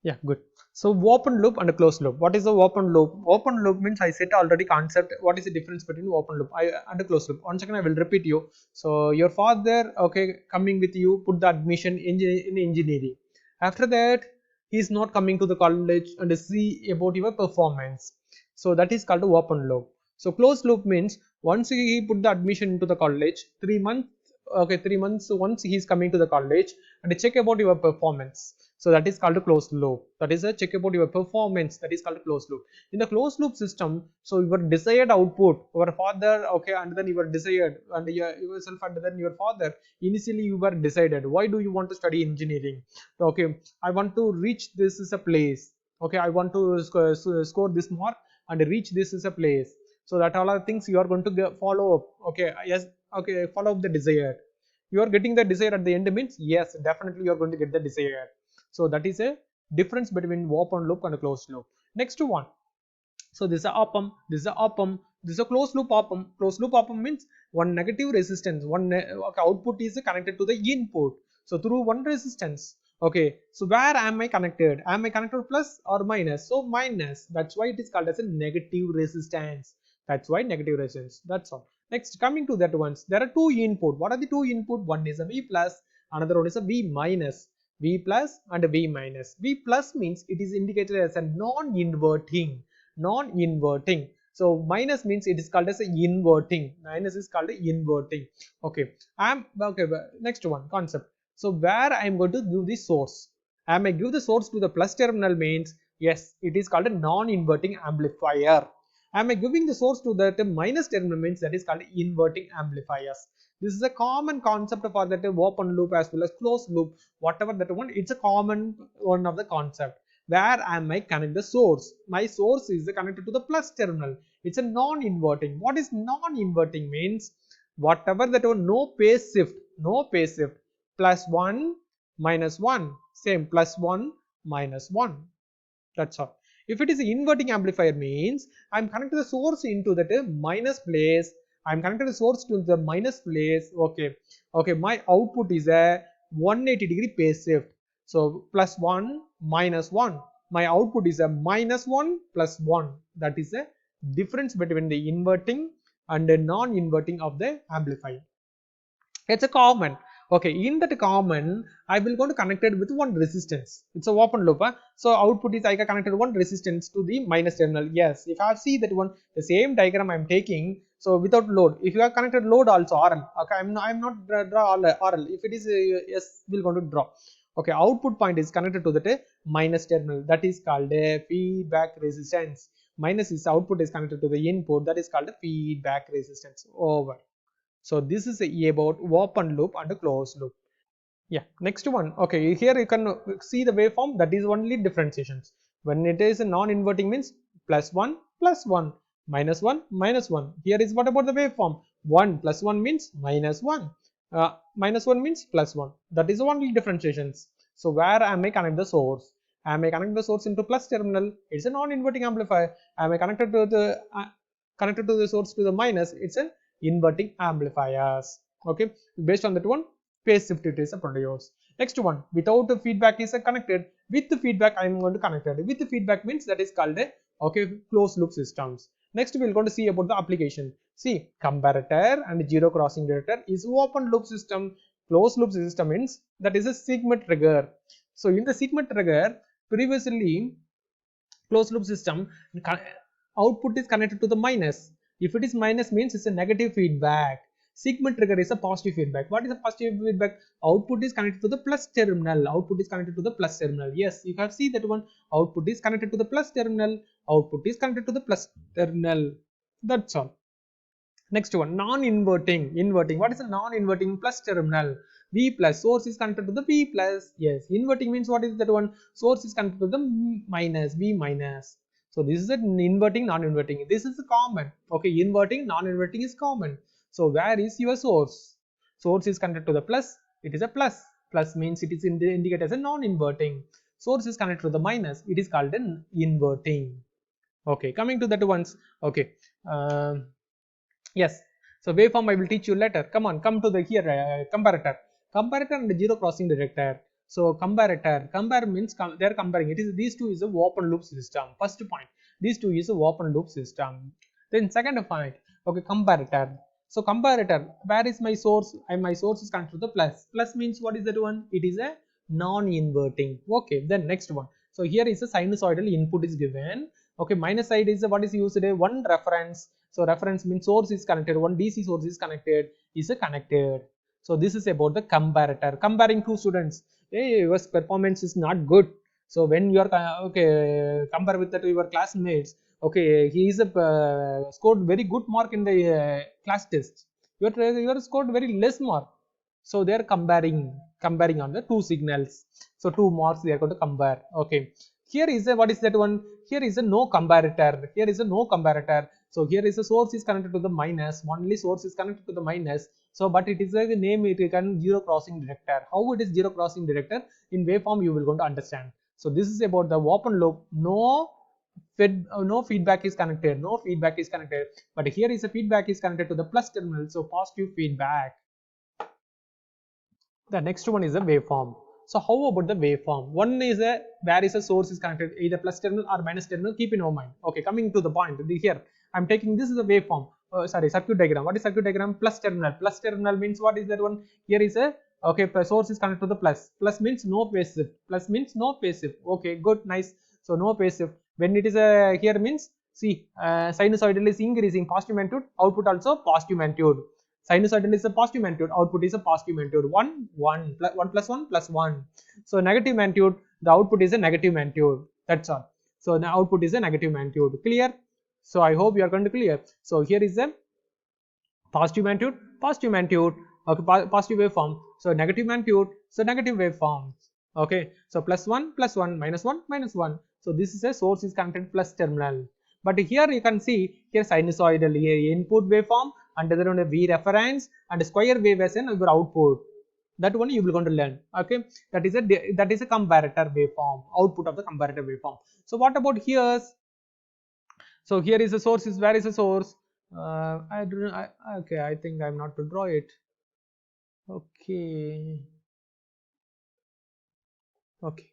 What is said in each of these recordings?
Yeah, good. So open loop and a closed loop. What is the open loop? Open loop means I said already concept. What is the difference between open loop and a closed loop? Once again, I will repeat you. So your father, okay, coming with you, put the admission in engineering. After that, he is not coming to the college and see about your performance. So that is called a open loop. So closed loop means once he put the admission into the college, 3 months, okay, 3 months once he is coming to the college and check about your performance. So that is called a closed loop. That is a check about your performance. That is called a closed loop. In the closed loop system, so your desired output, your father, okay, and then your desired, and yourself, and then your father. Initially, you were decided. Why do you want to study engineering? Okay, I want to reach this is a place. Okay, I want to score this mark and reach this is a place. So that all are things you are going to follow up. Okay, yes, okay, follow up the desired. You are getting the desire at the end means yes, definitely you are going to get the desired. So that is a difference between open loop and a closed loop. Next one. So this is a op amp, this is a op amp, this is a closed loop op amp. Closed loop op amp means one negative resistance, okay, output is connected to the input. So through one resistance. Okay, so where am I connected? Am I connected plus or minus? So minus. That's why it is called as a negative resistance. That's why negative resistance. That's all. Next, coming to that ones, there are two input. What are the two input? One is a V plus, another one is a V minus. V plus and V minus. V plus means it is indicated as a non-inverting. Non-inverting. So minus means it is called as a inverting. Minus is called a inverting. Okay. Okay. Next one concept. So where I am going to give the source. Am I give the source to the plus terminal means yes, it is called a non-inverting amplifier. Am I giving the source to that minus terminal means that is called inverting amplifiers. This is a common concept for that open loop as well as closed loop. Whatever that one, it's a common one of the concept. Where am I connect the source? My source is connected to the plus terminal. It's a non-inverting. What is non-inverting means? Whatever that one, no phase shift, no phase shift. Plus 1, minus 1, same plus 1, minus 1. That's all. If it is an inverting amplifier means I'm connecting the source into that minus place. I'm connecting the source to the minus place. Okay. Okay. My output is a 180-degree phase shift. So plus 1 minus 1. My output is a minus 1 plus 1. That is a difference between the inverting and the non-inverting of the amplifier. It's a common. Okay, in that common I will going to connect it with one resistance. It's a open loop, huh? So output is I connected one resistance to the minus terminal. Yes, if I see that one, the same diagram I'm taking. So without load, if you have connected load also RL, okay, I'm not draw RL. If it is yes, we're going to draw. Okay, output point is connected to that minus terminal. That is called a feedback resistance. Minus is output is connected to the input. That is called a feedback resistance. Over. So this is about open loop and a closed loop. Yeah, next one. Okay, here you can see the waveform. That is only differentiations. When it is non-inverting means plus 1 plus 1, minus 1 minus 1. Here is what about the waveform? 1 plus 1 means minus 1. Minus 1 means plus 1. That is only differentiations. So where am I connect the source? Am I connect the source into plus terminal? It's a non-inverting amplifier. Am I connected to the source to the minus? It's a inverting amplifiers. Okay, based on that one, phase shift it is a produced. Next one, without the feedback is a connected. With the feedback I am going to connect it. With the feedback means that is called a okay closed loop systems. Next we are going to see about the application. See, comparator and zero crossing detector is open loop system. Closed loop system means that is a sigma trigger. So in the sigma trigger, previously closed loop system output is connected to the minus. If it is minus means it's a negative feedback. Sigma trigger is a positive feedback. What is a positive feedback? Output is connected to the plus terminal. Output is connected to the plus terminal. Yes, you can see that one. Output is connected to the plus terminal. Output is connected to the plus terminal. That's all. Next one, non-inverting. Inverting. What is a non-inverting? Plus terminal. V plus. Source is connected to the V plus. Yes. Inverting means what is that one? Source is connected to the minus. V minus. So this is an inverting, non-inverting. This is common. Okay. Inverting, non-inverting is common. So where is your source? Source is connected to the plus. It is a plus. Plus means it is indicated as a non-inverting. Source is connected to the minus. It is called an inverting. Okay. Coming to that ones. Okay. Yes. So waveform I will teach you later. Come on, come to the here comparator. Comparator and zero crossing detector. So comparator, compare means they are comparing. It is these two is a open loop system. First point, these two is a open loop system. Then second point, okay, comparator. So comparator, where is my source? And my source is connected to the plus. Plus means what is that one? It is a non-inverting. Okay, then next one. So here is a sinusoidal input is given. Okay, minus side is what is used today? One reference. So reference means source is connected. One DC source is connected. Is a connected. So this is about the comparator. Comparing two students. Hey, your performance is not good. So when you are okay, compare with that your classmates. Okay, he is scored very good mark in the class test. You are scored very less mark. So they are comparing on the two signals. So two marks they are going to compare. Okay, here is a what is that one? Here is a no comparator. Here is a no comparator. So here is a source is connected to the minus. Only source is connected to the minus. So but it is a name, it can zero crossing detector. How it is zero crossing detector? In waveform you will going to understand. So this is about the open loop. No feedback is connected. No feedback is connected. But here is a feedback is connected to the plus terminal. So positive feedback. The next one is a waveform. So how about the waveform? One is a where is a source is connected either plus terminal or minus terminal. Keep in your mind. Okay, coming to the point. Here I'm taking this is a waveform. Sorry, circuit diagram. What is circuit diagram? Plus terminal. Plus terminal means what is that one? Here is a okay. Source is connected to the plus. Plus means no phase shift. Plus means no phase shift. Okay, good, nice. So no phase shift. When it is a here means see sinusoidal is increasing positive magnitude. Output also positive magnitude. Sinusoidal is a positive magnitude, output is a positive magnitude. 1 plus 1 plus 1. So negative magnitude, the output is a negative magnitude. That's all. So the output is a negative magnitude. Clear? So I hope you are going to clear. So here is a positive magnitude, positive magnitude. Okay, positive waveform. So negative magnitude, so negative waveform. Okay, so plus 1 plus 1 minus 1 minus 1. So this is a source is connected plus terminal. But here you can see here sinusoidal here input waveform and the other one V reference and square wave as an your output. That one you will going to learn. Okay, that is a comparator waveform, output of the comparator waveform. So what about here? So here is the source. Is where is the source? I don't. Okay, I think I'm not to draw it. Okay. Okay.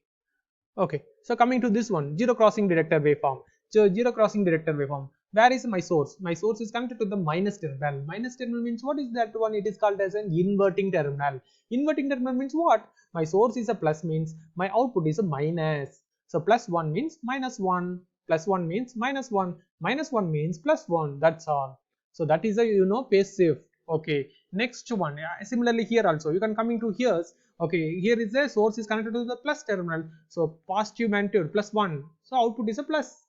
Okay, so coming to this one, zero crossing detector waveform. So zero crossing detector waveform. Where is my source? My source is connected to the minus terminal. Minus terminal means what is that one? It is called as an inverting terminal. Inverting terminal means what? My source is a plus means my output is a minus. So plus 1 means minus 1. Plus 1 means minus 1. Minus 1 means plus 1. That's all. So that is a phase shift. Okay. Next one. Similarly here also you can coming to here. Okay, here is the source is connected to the plus terminal. So positive magnitude plus 1. So output is a plus.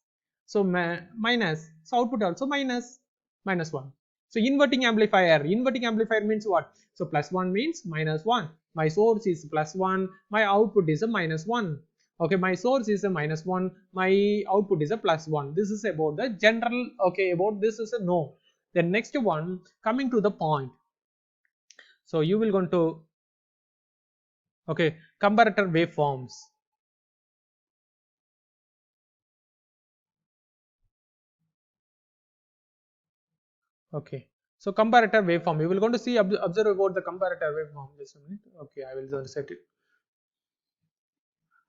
So minus. So output also minus 1. So inverting amplifier. Inverting amplifier means what? So plus 1 means minus 1. My source is plus 1. My output is a minus 1. Okay, my source is a minus 1. My output is a plus 1. This is about the general. Okay, about this is a no. Then next one coming to the point. So you will going to okay, comparator waveforms. Okay, so comparator waveform. We will going to see observe about the comparator waveform. Just a minute. Okay, I will just set it.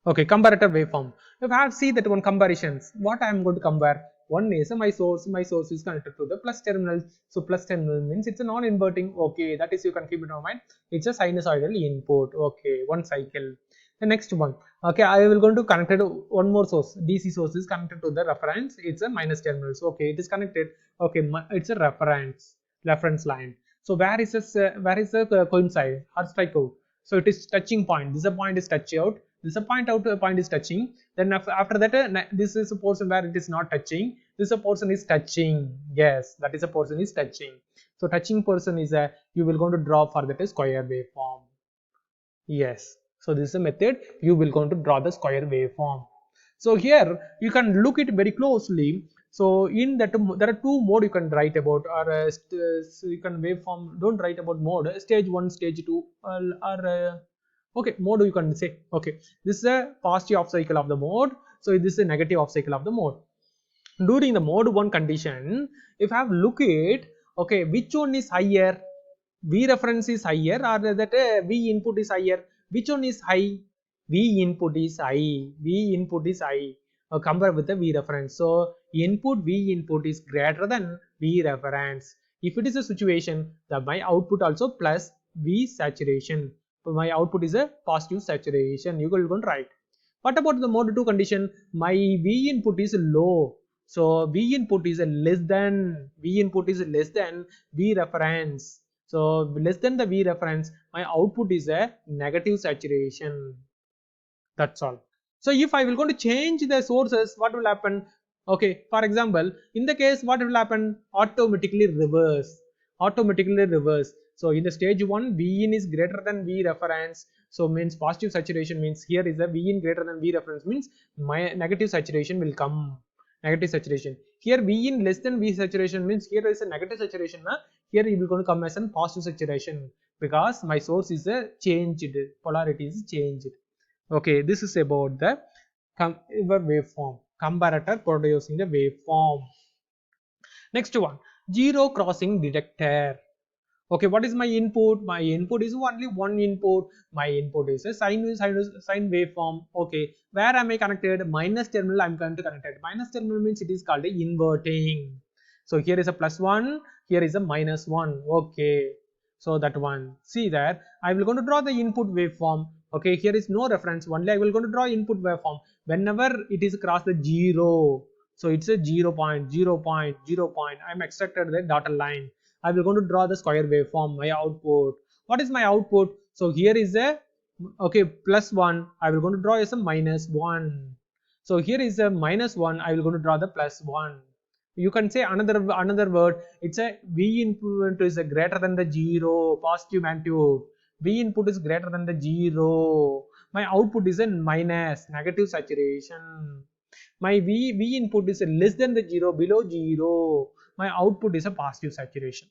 Okay, comparator waveform. If I have seen that one comparisons, what I am going to compare? One is my source. My source is connected to the plus terminal. So plus terminal means it's a non-inverting. Okay, that is you can keep it in mind. It's a sinusoidal input. Okay, one cycle. The next one. Okay, I will going to connect it one more source. DC source is connected to the reference. It's a minus terminal. So okay, it is connected. Okay, it's a reference line. So where is this? Where is the coincide? Or strike out? So it is touching point. This point is touch out. This point is touching. Then after that, this is a portion where it is not touching. This is a portion is touching. Yes, that is a portion is touching. So touching portion is a you will going to draw for that square waveform. Yes. So this is a method you will going to draw the square waveform. So here you can look it very closely. So in that there are two mode you can write about, or so you can waveform. Don't write about mode. Stage 1, stage 2, or okay, mode you can say. Okay, this is a positive off cycle of the mode. So this is a negative off cycle of the mode. During the mode 1 condition, if I have look at okay, which one is higher? V reference is higher or that V input is higher? Which one is high? V input is high, V input is high, compare with the V reference. So V input is greater than V reference. If it is a situation that my output also plus V saturation, so my output is a positive saturation, you will go and write. What about the mode 2 condition? My V input is low, so V input is less than V reference. So less than the V reference, my output is a negative saturation. That's all. So if I will going to change the sources, what will happen? Okay, for example, in the case what will happen? Automatically reverse. Automatically reverse. So in the stage 1, V in is greater than V reference. So means positive saturation means here is a V in greater than V reference means my negative saturation will come. Negative saturation. Here V in less than V saturation means here is a negative saturation. Here it will going to come as a positive saturation because my source is a changed. Polarity is changed. Okay, this is about the waveform. Comparator producing the waveform. Next one, zero crossing detector. Okay, what is my input? My input is only one input. My input is a sine waveform. Okay, where am I connected? Minus terminal I am going to connected. Minus terminal means it is called a inverting. So here is a plus 1, here is a minus 1. Okay, so that one. See that I will going to draw the input waveform. Okay, here is no reference. Only I will going to draw input waveform. Whenever it is cross the 0, so it's a 0 point, 0 point, 0 point. I am extracted the dotted line. I will going to draw the square waveform, my output. What is my output? So here is a, okay, plus 1. I will going to draw as a minus 1. So here is a minus 1. I will going to draw the plus 1. You can say another word. It's a V input is a greater than the 0, positive magnitude. V input is greater than the 0. My output is a minus, negative saturation. My V input is less than the 0, below 0. My output is a positive saturation.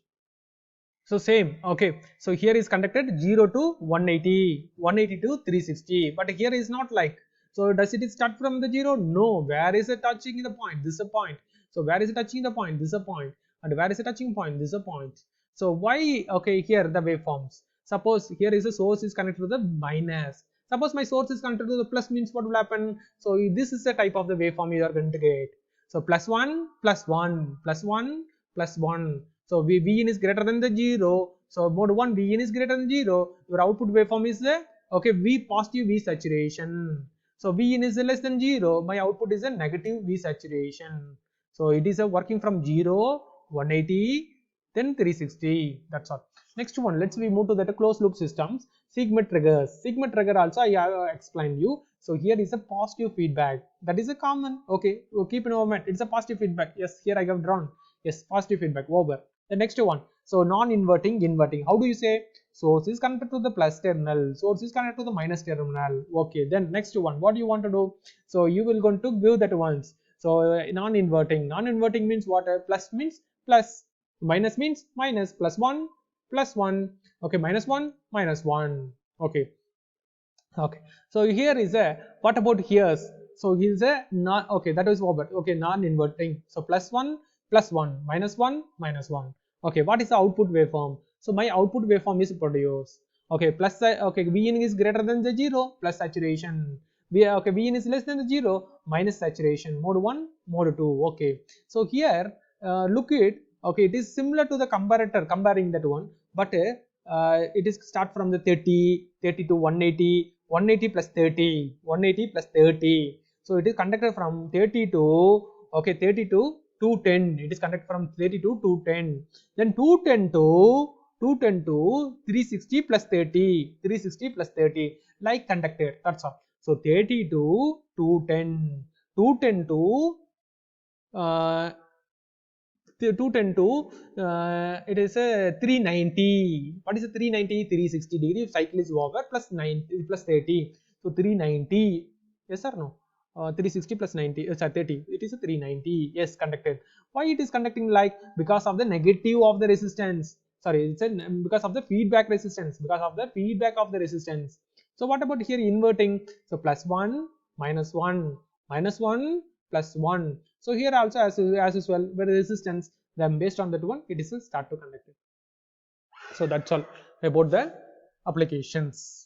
So same, okay. So here is conducted 0 to 180, 180 to 360. But here is not like. So does it start from the 0? No. Where is it touching the point? This is a point. So where is it touching the point? This is a point. And where is it touching point? This is a point. So why? Okay, here the waveforms. Suppose here is a source is connected to the minus. Suppose my source is connected to the plus means what will happen? So this is the type of the waveform you are going to get. So plus 1, plus 1, plus 1, plus 1. So V in is greater than the 0. So mode 1 V in is greater than 0. Your output waveform is the, okay, V positive V saturation. So V in is less than 0. My output is a negative V saturation. So it is a working from 0, 180, then 360. That's all. Next one, let's we move to that closed loop systems. Sigma triggers. Sigma trigger also I have explained you. So here is a positive feedback. That is a common. Okay, keep in mind it's a positive feedback. Yes, here I have drawn. Yes, positive feedback over. The next one, so non-inverting, inverting. How do you say? Source is connected to the plus terminal, source is connected to the minus terminal. Okay, then next one, what do you want to do? So you will going to give that once. So non-inverting, non-inverting means what? Plus means plus, minus means minus, plus 1, plus 1. Okay, minus 1, minus 1. Okay. Okay, so here is a, what about here? So here's a non, okay, that is over. Okay, non-inverting. So plus 1, plus 1, minus 1, minus 1. Okay, what is the output waveform? So my output waveform is produced. Okay, plus okay, Vn is greater than the 0, plus saturation. Okay, Vn is less than the 0, minus saturation. Mode 1, mode 2. Okay, so here look it. Okay, it is similar to the comparator, comparing that one, but it is start from the 30, 30 to 180, 180 plus 30, 180 plus 30. So it is conducted from 30 to, okay, 30 to 210. It is conducted from 30 to 210. Then 210 to 360 plus 30, 360 plus 30, like conducted. That's all. So 30 to 210, 210 to 210 to it is a 390. What is a 390? 360 degree cycle is over plus 90 plus 30. So 390. Yes or no? 360 plus 90 30. It is a 390. Yes, conducted. Why it is conducting like? Because of the negative of the resistance. Sorry, it's a, because of the feedback resistance. Because of the feedback of the resistance. So what about here inverting? So plus 1, minus 1, minus 1, plus 1. So here also as usual, where resistance, then based on that one, it is a start to conduct it. So that's all about the applications.